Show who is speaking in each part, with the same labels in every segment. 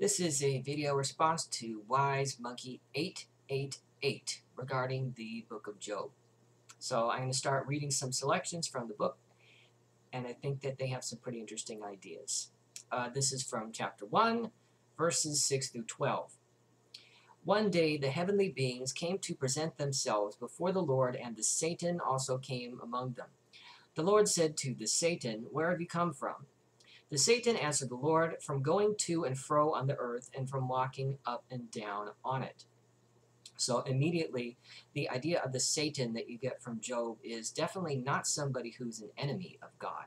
Speaker 1: This is a video response to Wise Monkey 888 regarding the book of Job. So I'm going to start reading some selections from the book, and I think that they have some pretty interesting ideas. This is from chapter 1, verses 6 through 12. One day the heavenly beings came to present themselves before the Lord, and the Satan also came among them. The Lord said to the Satan, "Where have you come from?" The Satan answered the Lord, "From going to and fro on the earth, and from walking up and down on it." So immediately, the idea of the Satan that you get from Job is definitely not somebody who's an enemy of God,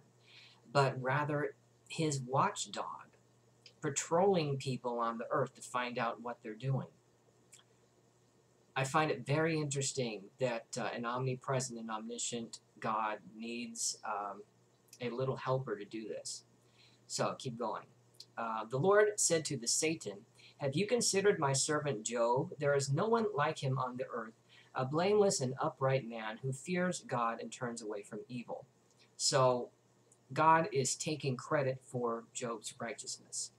Speaker 1: but rather his watchdog, patrolling people on the earth to find out what they're doing. I find it very interesting that an omnipresent and omniscient God needs a little helper to do this. So keep going. The Lord said to the Satan, "Have you considered my servant Job? There is no one like him on the earth, a blameless and upright man who fears God and turns away from evil." So God is taking credit for Job's righteousness.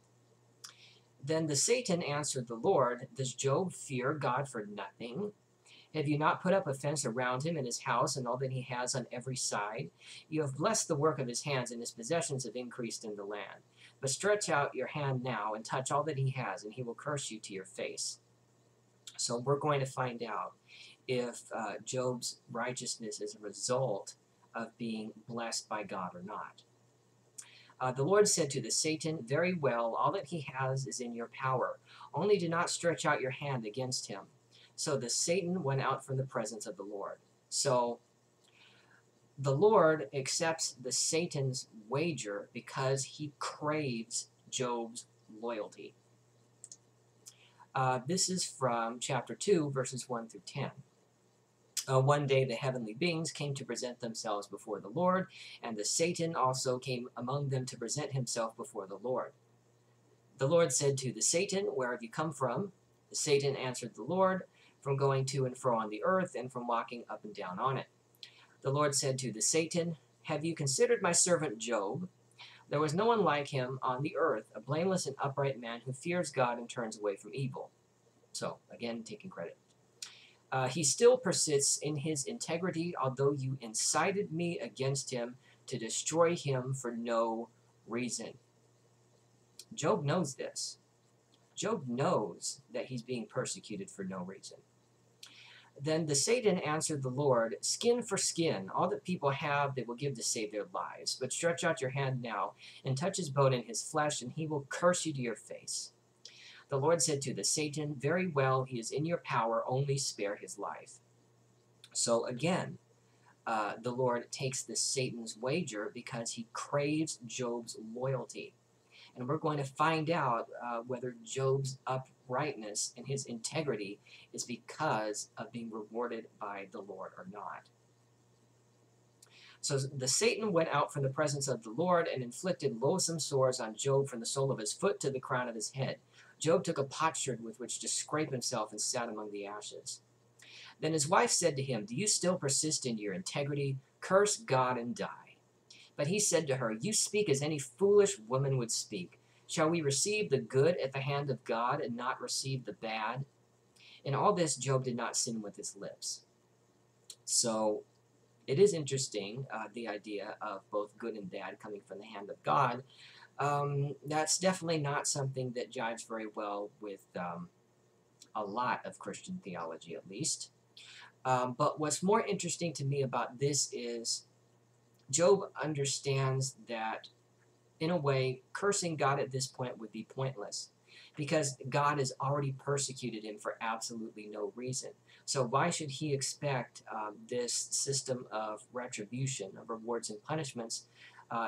Speaker 1: Then the Satan answered the Lord, "Does Job fear God for nothing? Have you not put up a fence around him and his house and all that he has on every side? You have blessed the work of his hands, and his possessions have increased in the land. But stretch out your hand now and touch all that he has, and he will curse you to your face." So we're going to find out if Job's righteousness is a result of being blessed by God or not. The Lord said to the Satan, "Very well, all that he has is in your power. Only do not stretch out your hand against him." So the Satan went out from the presence of the Lord. So the Lord accepts the Satan's wager because he craves Job's loyalty. This is from chapter 2, verses 1 through 10. One day the heavenly beings came to present themselves before the Lord, and the Satan also came among them to present himself before the Lord. The Lord said to the Satan, "Where have you come from?" The Satan answered the Lord, "From going to and fro on the earth, and from walking up and down on it." The Lord said to the Satan, "Have you considered my servant Job? There was no one like him on the earth, a blameless and upright man who fears God and turns away from evil." So, again, taking credit. He still persists in his integrity, although you incited me against him to destroy him for no reason. Job knows this. Job knows that he's being persecuted for no reason. Then the Satan answered the Lord, "Skin for skin, all that people have they will give to save their lives. But stretch out your hand now and touch his bone and his flesh, and he will curse you to your face." The Lord said to the Satan, "Very well, he is in your power, only spare his life." So again, the Lord takes the Satan's wager because he craves Job's loyalty. And we're going to find out whether Job's uprightness and his integrity is because of being rewarded by the Lord or not. So the Satan went out from the presence of the Lord and inflicted loathsome sores on Job from the sole of his foot to the crown of his head. Job took a potsherd with which to scrape himself and sat among the ashes. Then his wife said to him, "Do you still persist in your integrity? Curse God and die." But he said to her, "You speak as any foolish woman would speak. Shall we receive the good at the hand of God and not receive the bad?" In all this, Job did not sin with his lips. So it is interesting, the idea of both good and bad coming from the hand of God. That's definitely not something that jives very well with a lot of Christian theology, at least. But what's more interesting to me about this is Job understands that, in a way, cursing God at this point would be pointless because God has already persecuted him for absolutely no reason. So why should he expect this system of retribution, of rewards and punishments,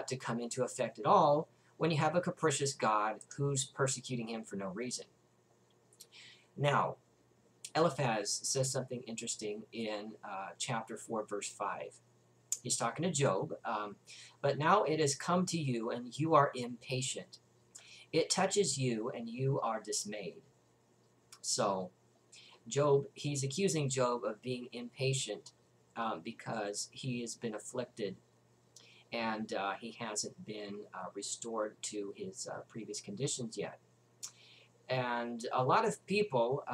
Speaker 1: to come into effect at all when you have a capricious God who's persecuting him for no reason? Now, Eliphaz says something interesting in chapter 4, verse 5. He's talking to Job. "But now it has come to you, and you are impatient. It touches you, and you are dismayed." So Job, he's accusing Job of being impatient because he has been afflicted and he hasn't been restored to his previous conditions yet. And a lot of people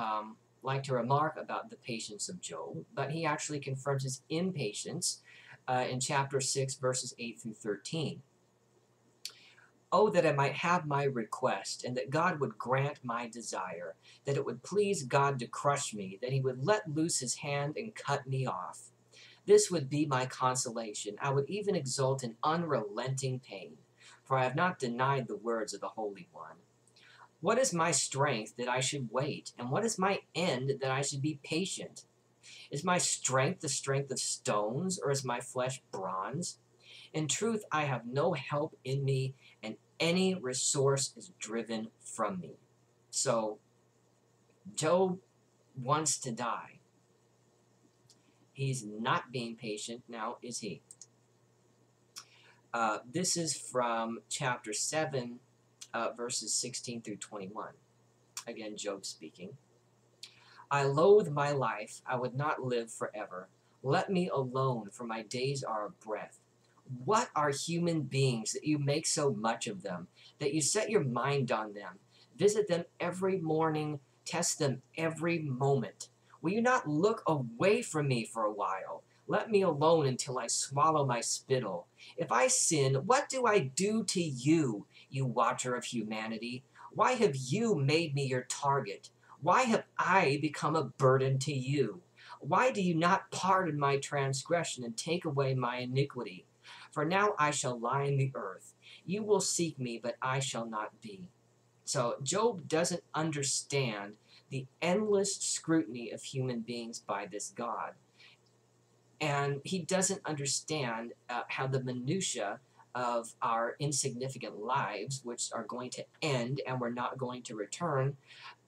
Speaker 1: like to remark about the patience of Job, but he actually confirms his impatience in chapter 6, verses 8 through 13. Oh, that I might have my request, and that God would grant my desire, that it would please God to crush me, that he would let loose his hand and cut me off. This would be my consolation. I would even exult in unrelenting pain, for I have not denied the words of the Holy One. What is my strength that I should wait? And what is my end that I should be patient? Is my strength the strength of stones, or is my flesh bronze? In truth, I have no help in me, and any resource is driven from me. So, Job wants to die. He's not being patient now, is he? This is from chapter 7, verses 16 through 21. Again, Job speaking. I loathe my life. I would not live forever. Let me alone, for my days are a breath. What are human beings that you make so much of them, that you set your mind on them? Visit them every morning, test them every moment. Will you not look away from me for a while? Let me alone until I swallow my spittle. If I sin, what do I do to you, you watcher of humanity? Why have you made me your target? Why have I become a burden to you? Why do you not pardon my transgression and take away my iniquity? For now I shall lie in the earth. You will seek me, but I shall not be. So Job doesn't understand the endless scrutiny of human beings by this God. And he doesn't understand how the minutiae of our insignificant lives, which are going to end and we're not going to return,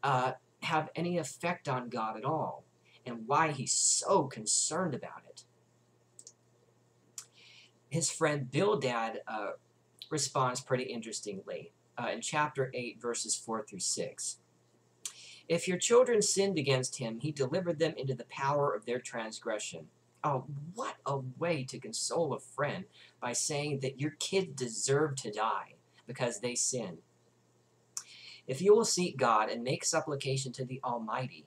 Speaker 1: have any effect on God at all, and why he's so concerned about it. His friend Bildad responds pretty interestingly in chapter 8, verses 4 through 6. If your children sinned against him, he delivered them into the power of their transgression. Oh, what a way to console a friend by saying that your kids deserve to die because they sin. If you will seek God and make supplication to the Almighty,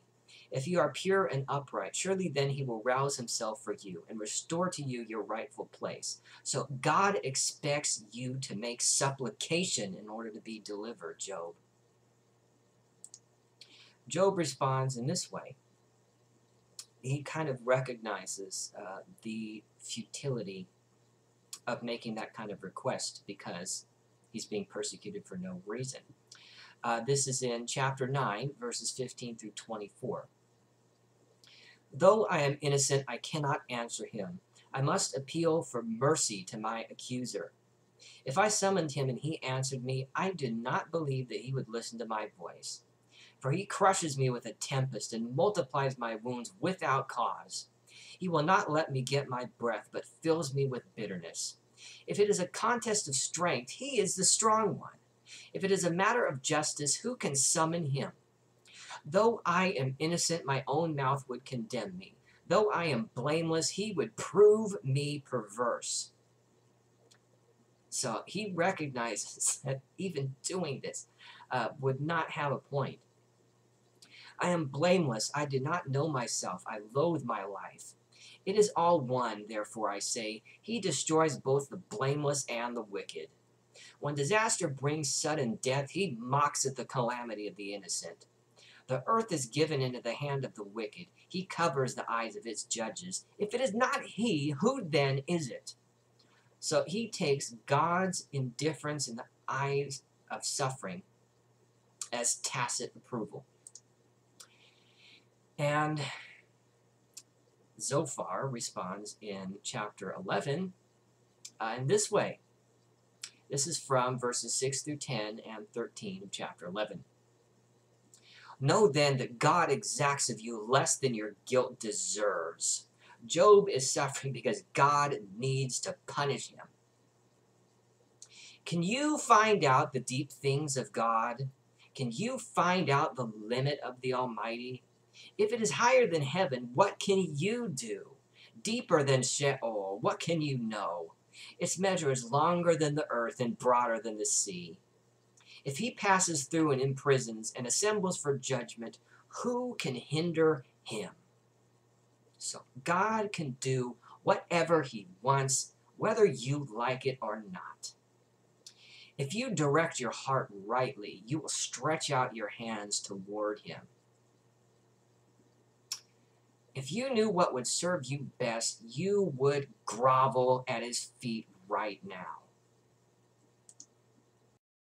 Speaker 1: if you are pure and upright, surely then he will rouse himself for you and restore to you your rightful place. So God expects you to make supplication in order to be delivered, Job. Job responds in this way. He kind of recognizes the futility of making that kind of request because he's being persecuted for no reason. This is in chapter 9, verses 15 through 24. Though I am innocent, I cannot answer him. I must appeal for mercy to my accuser. If I summoned him and he answered me, I do not believe that he would listen to my voice. For he crushes me with a tempest and multiplies my wounds without cause. He will not let me get my breath, but fills me with bitterness. If it is a contest of strength, he is the strong one. If it is a matter of justice, who can summon him? Though I am innocent, my own mouth would condemn me. Though I am blameless, he would prove me perverse. So he recognizes that even doing this would not have a point. I am blameless. I do not know myself. I loathe my life. It is all one, therefore I say, he destroys both the blameless and the wicked. When disaster brings sudden death, he mocks at the calamity of the innocent. The earth is given into the hand of the wicked. He covers the eyes of its judges. If it is not he, who then is it? So he takes God's indifference in the eyes of suffering as tacit approval. And Zophar responds in chapter 11 in this way. This is from verses 6 through 10 and 13 of chapter 11. Know then that God exacts of you less than your guilt deserves. Job is suffering because God needs to punish him. Can you find out the deep things of God? Can you find out the limit of the Almighty? If it is higher than heaven, what can you do? Deeper than Sheol, what can you know? Its measure is longer than the earth and broader than the sea. If he passes through and imprisons and assembles for judgment, who can hinder him? So God can do whatever he wants, whether you like it or not. If you direct your heart rightly, you will stretch out your hands toward him. If you knew what would serve you best, you would grovel at his feet right now.